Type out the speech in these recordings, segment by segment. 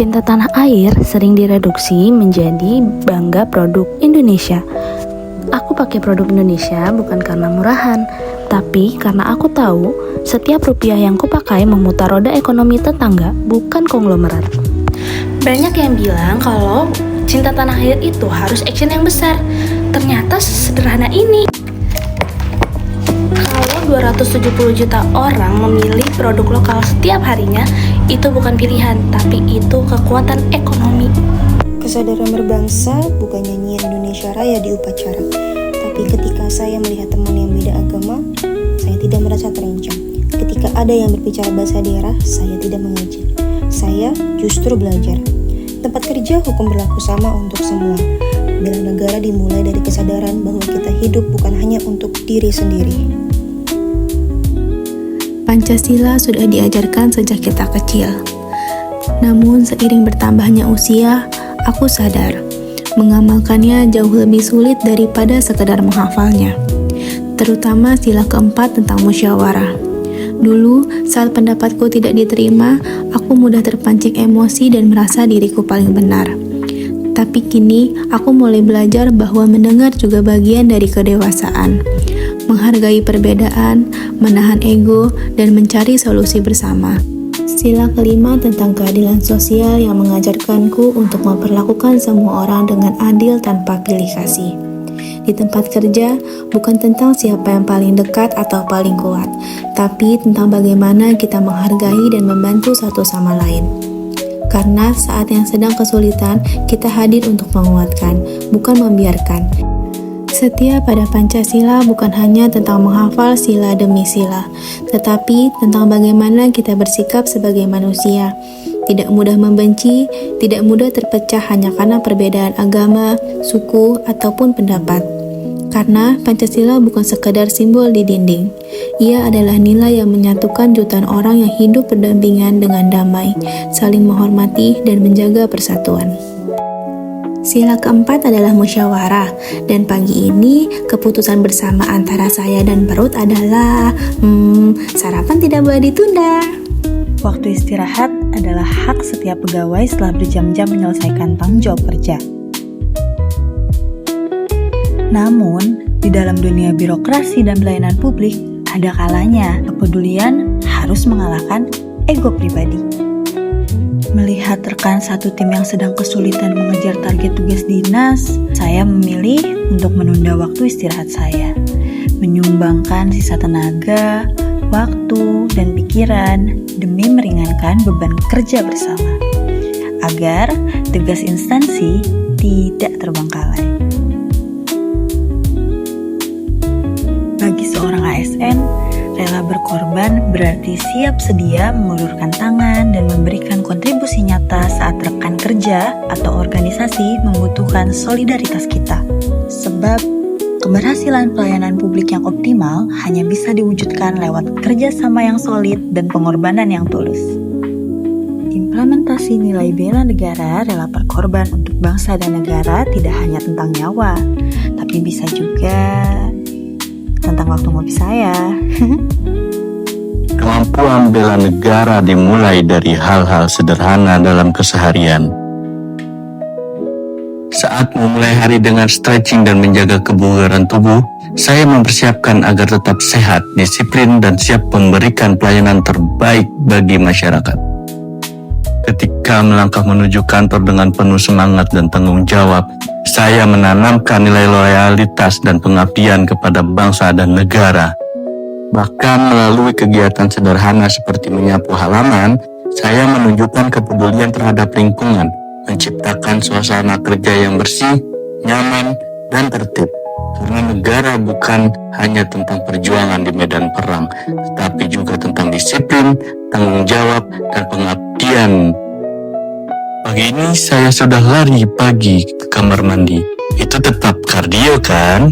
Cinta tanah air sering direduksi menjadi bangga produk Indonesia. Aku pakai produk Indonesia bukan karena murahan, tapi karena aku tahu setiap rupiah yang kupakai memutar roda ekonomi tetangga, bukan konglomerat. Banyak yang bilang kalau cinta tanah air itu harus action yang besar. Ternyata sederhana ini. Kalau 270 juta orang memilih produk lokal setiap harinya, itu bukan pilihan, tapi itu kekuatan ekonomi. Kesadaran berbangsa bukan nyanyian Indonesia Raya di upacara, tapi ketika saya melihat teman yang beda agama, saya tidak merasa terancam. Ketika ada yang berbicara bahasa daerah, saya tidak mengejek. Saya justru belajar. Tempat kerja hukum berlaku sama untuk semua. Bela negara dimulai dari kesadaran bahwa kita hidup bukan hanya untuk diri sendiri. Pancasila sudah diajarkan sejak kita kecil. Namun seiring bertambahnya usia, aku sadar mengamalkannya jauh lebih sulit daripada sekedar menghafalnya. Terutama sila keempat tentang musyawarah. Dulu, saat pendapatku tidak diterima, aku mudah terpancing emosi dan merasa diriku paling benar. Tapi kini, aku mulai belajar bahwa mendengar juga bagian dari kedewasaan. Menghargai perbedaan, menahan ego, dan mencari solusi bersama. Sila kelima tentang keadilan sosial yang mengajarkanku untuk memperlakukan semua orang dengan adil tanpa pilih kasih. Di tempat kerja, bukan tentang siapa yang paling dekat atau paling kuat, tapi tentang bagaimana kita menghargai dan membantu satu sama lain. Karena saat yang sedang kesulitan, kita hadir untuk menguatkan, bukan membiarkan. Setia pada Pancasila bukan hanya tentang menghafal sila demi sila, tetapi tentang bagaimana kita bersikap sebagai manusia. Tidak mudah membenci, tidak mudah terpecah hanya karena perbedaan agama, suku, ataupun pendapat. Karena Pancasila bukan sekedar simbol di dinding. Ia adalah nilai yang menyatukan jutaan orang yang hidup berdampingan dengan damai, saling menghormati dan menjaga persatuan. Sila keempat adalah musyawarah, dan pagi ini keputusan bersama antara saya dan perut adalah sarapan tidak boleh ditunda. Waktu istirahat adalah hak setiap pegawai setelah berjam-jam menyelesaikan tanggung jawab kerja. Namun, di dalam dunia birokrasi dan pelayanan publik, ada kalanya kepedulian harus mengalahkan ego pribadi. Melihat rekan satu tim yang sedang kesulitan mengejar target tugas dinas, saya memilih untuk menunda waktu istirahat saya, menyumbangkan sisa tenaga, waktu, dan pikiran demi meringankan beban kerja bersama, agar tugas instansi tidak terbengkalai. Bagi seorang ASN, rela berkorban berarti siap sedia mengulurkan tangan dan memberikan kontribusi nyata saat rekan kerja atau organisasi membutuhkan solidaritas kita. Sebab keberhasilan pelayanan publik yang optimal hanya bisa diwujudkan lewat kerjasama yang solid dan pengorbanan yang tulus. Implementasi nilai bela negara rela berkorban untuk bangsa dan negara tidak hanya tentang nyawa, tapi bisa juga tentang waktu ngopi saya. Kemampuan bela negara dimulai dari hal-hal sederhana dalam keseharian. Saat memulai hari dengan stretching dan menjaga kebugaran tubuh, saya mempersiapkan agar tetap sehat, disiplin, dan siap memberikan pelayanan terbaik bagi masyarakat. Ketika melangkah menuju kantor dengan penuh semangat dan tanggung jawab, saya menanamkan nilai loyalitas dan pengabdian kepada bangsa dan negara. Bahkan melalui kegiatan sederhana seperti menyapu halaman, saya menunjukkan kepedulian terhadap lingkungan, menciptakan suasana kerja yang bersih, nyaman, dan tertib. Karena negara bukan hanya tentang perjuangan di medan perang, tetapi juga tentang disiplin, tanggung jawab, dan pengabdian. Pagi ini saya sudah lari pagi ke kamar mandi. Itu tetap kardio kan?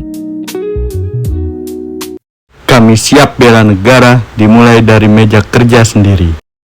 Kami siap bela negara dimulai dari meja kerja sendiri.